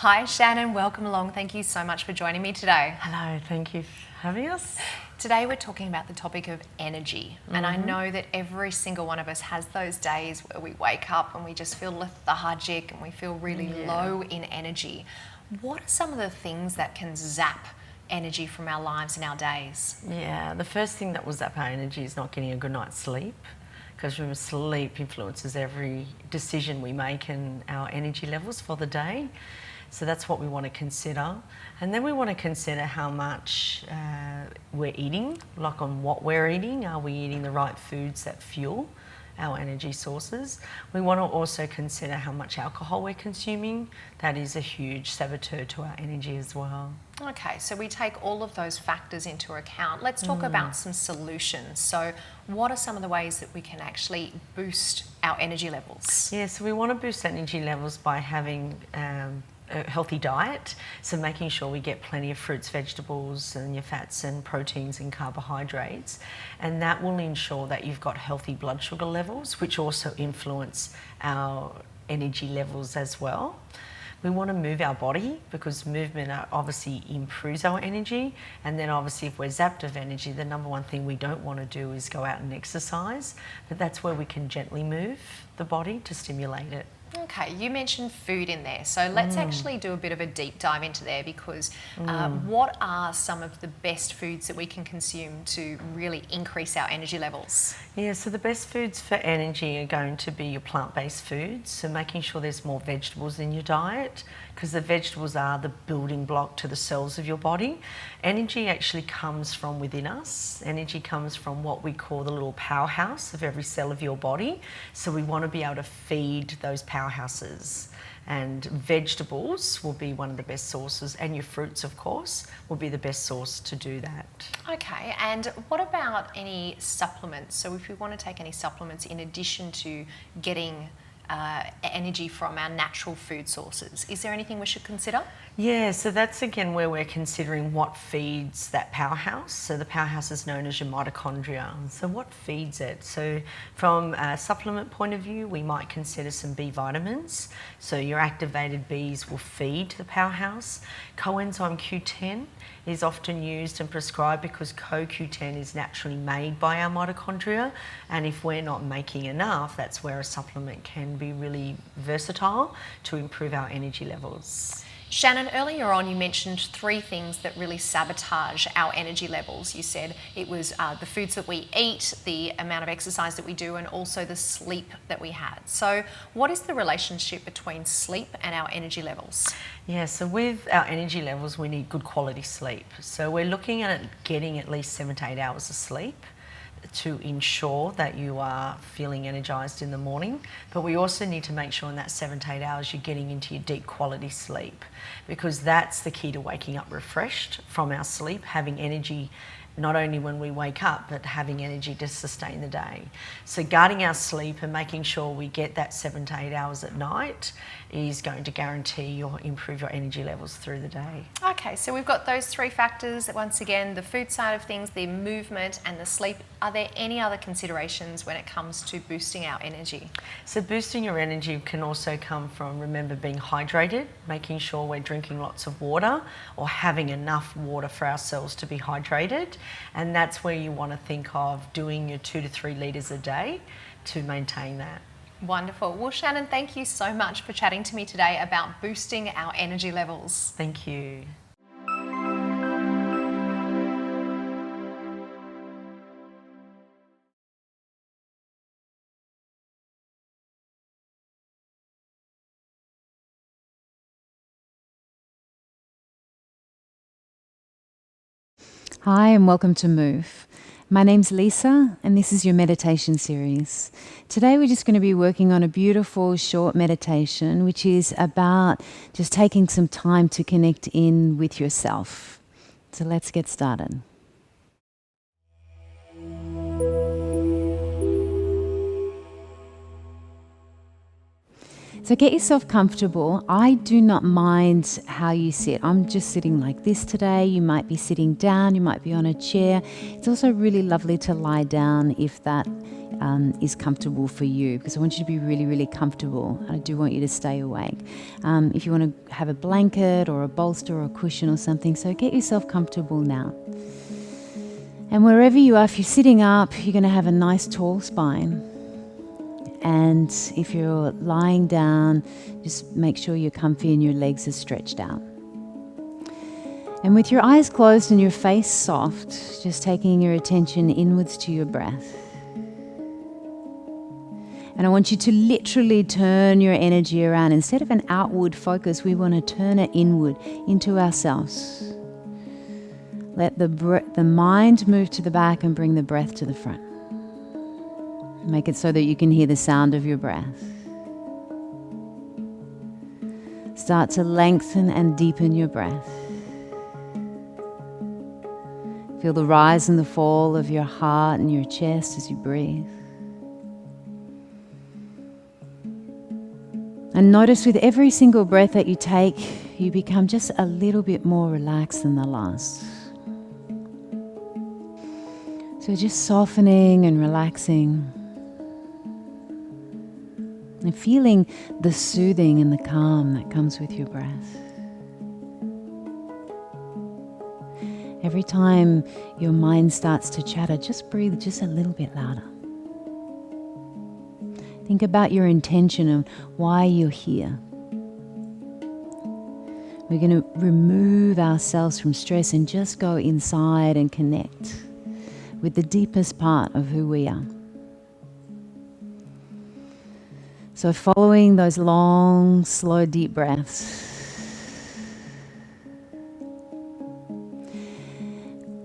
Hi Shannon, welcome along. Thank you so much for joining me today. Hello, thank you for having us. Today we're talking about the topic of energy. And I know that every single one of us has those days where we wake up and we just feel lethargic and we feel really low in energy. What are some of the things that can zap energy from our lives and our days? Yeah, the first thing that will zap our energy is not getting a good night's sleep, because remember, sleep influences every decision we make and our energy levels for the day. So that's what we want to consider. And then we want to consider how much we're eating, like on what we're eating. Are we eating the right foods that fuel our energy sources? We want to also consider how much alcohol we're consuming. That is a huge saboteur to our energy as well. Okay, so we take all of those factors into account. Let's talk about some solutions. So what are some of the ways that we can actually boost our energy levels? Yeah, so we want to boost energy levels by having a healthy diet, so making sure we get plenty of fruits, vegetables and your fats and proteins and carbohydrates, and that will ensure that you've got healthy blood sugar levels, which also influence our energy levels as well. We want to move our body because movement obviously improves our energy, and then obviously if we're zapped of energy, the number one thing we don't want to do is go out and exercise, but that's where we can gently move the body to stimulate it. Okay, you mentioned food in there, so let's actually do a bit of a deep dive into there because what are some of the best foods that we can consume to really increase our energy levels? Yeah, so the best foods for energy are going to be your plant-based foods, so making sure there's more vegetables in your diet, because the vegetables are the building block to the cells of your body. Energy actually comes from within us. Energy comes from what we call the little powerhouse of every cell of your body, so we want to be able to feed those powerhouses. And vegetables will be one of the best sources, and your fruits, of course, will be the best source to do that. Okay, and what about any supplements? So if we want to take any supplements in addition to getting energy from our natural food sources, is there anything we should consider? Yeah, so that's again where we're considering what feeds that powerhouse. So the powerhouse is known as your mitochondria. So what feeds it? So from a supplement point of view, we might consider some B vitamins. So your activated Bs will feed the powerhouse. Coenzyme Q10 is often used and prescribed because CoQ10 is naturally made by our mitochondria, and if we're not making enough, that's where a supplement can be really versatile to improve our energy levels. Shannon, earlier on you mentioned three things that really sabotage our energy levels. You said it was the foods that we eat, the amount of exercise that we do, and also the sleep that we had. So what is the relationship between sleep and our energy levels? Yeah, so with our energy levels, we need good quality sleep. So we're looking at getting at least 7 to 8 hours of sleep to ensure that you are feeling energized in the morning. But we also need to make sure in that 7 to 8 hours you're getting into your deep quality sleep, because that's the key to waking up refreshed from our sleep, having energy not only when we wake up, but having energy to sustain the day. So guarding our sleep and making sure we get that 7 to 8 hours at night is going to guarantee or improve your energy levels through the day. Okay, so we've got those three factors. Once again, the food side of things, the movement and the sleep. Are there any other considerations when it comes to boosting our energy? So boosting your energy can also come from, remember, being hydrated, making sure we're drinking lots of water or having enough water for our cells to be hydrated. And that's where you want to think of doing your 2 to 3 litres a day to maintain that. Wonderful. Well, Shannon, thank you so much for chatting to me today about boosting our energy levels. Thank you. Hi and welcome to Move. My name's Lisa and this is your meditation series. Today we're just going to be working on a beautiful short meditation which is about just taking some time to connect in with yourself. So let's get started. So get yourself comfortable. I do not mind how you sit. I'm just sitting like this today. You might be sitting down, you might be on a chair. It's also really lovely to lie down if that is comfortable for you, because I want you to be really, really comfortable. I do want you to stay awake. If you want to have a blanket or a bolster or a cushion or something, so get yourself comfortable now. And wherever you are, if you're sitting up, you're going to have a nice tall spine. And if you're lying down, just make sure you're comfy and your legs are stretched out. And with your eyes closed and your face soft, just taking your attention inwards to your breath. And I want you to literally turn your energy around. Instead of an outward focus, we want to turn it inward into ourselves. Let the mind move to the back and bring the breath to the front. Make it so that you can hear the sound of your breath. Start to lengthen and deepen your breath. Feel the rise and the fall of your heart and your chest as you breathe. And notice with every single breath that you take, you become just a little bit more relaxed than the last. So just softening and relaxing. And feeling the soothing and the calm that comes with your breath. Every time your mind starts to chatter, just breathe just a little bit louder. Think about your intention and why you're here. We're going to remove ourselves from stress and just go inside and connect with the deepest part of who we are. So following those long, slow, deep breaths,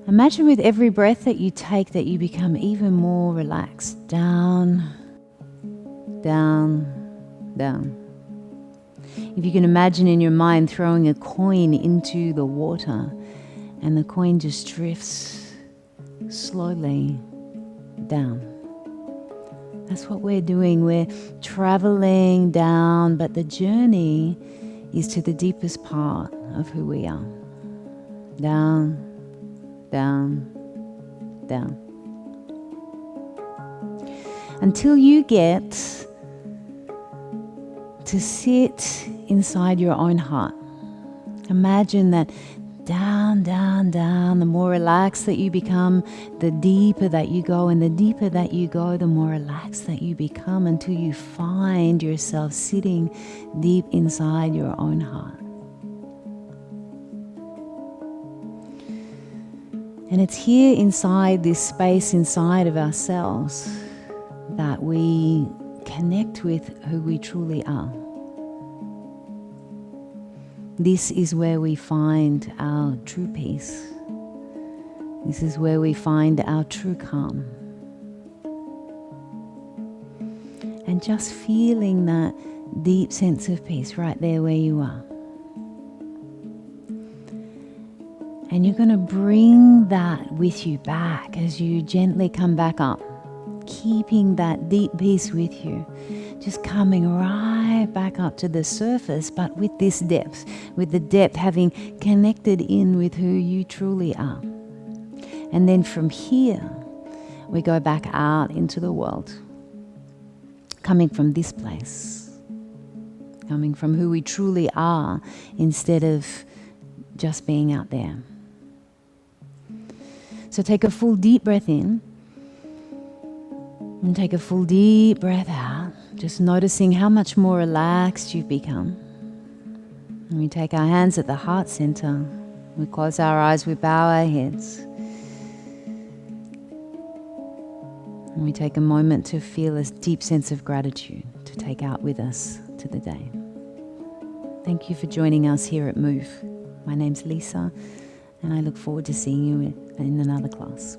imagine with every breath that you take that you become even more relaxed. Down, down, down. If you can imagine in your mind throwing a coin into the water and the coin just drifts slowly down. That's what we're doing. We're traveling down, but the journey is to the deepest part of who we are. Down, down, down. Until you get to sit inside your own heart. Imagine that down, down, down, the more relaxed that you become, the deeper that you go, and the deeper that you go, the more relaxed that you become until you find yourself sitting deep inside your own heart. And it's here inside this space inside of ourselves that we connect with who we truly are. This is where we find our true peace. This is where we find our true calm. And just feeling that deep sense of peace right there where you are. And you're going to bring that with you back as you gently come back up, keeping that deep peace with you, just coming right back up to the surface, but with this depth, with the depth having connected in with who you truly are. And then from here, we go back out into the world, coming from this place, coming from who we truly are instead of just being out there. So take a full deep breath in and take a full deep breath out, just noticing how much more relaxed you've become. And we take our hands at the heart center. We close our eyes, we bow our heads. And we take a moment to feel a deep sense of gratitude to take out with us to the day. Thank you for joining us here at Move. My name's Lisa, and I look forward to seeing you in another class.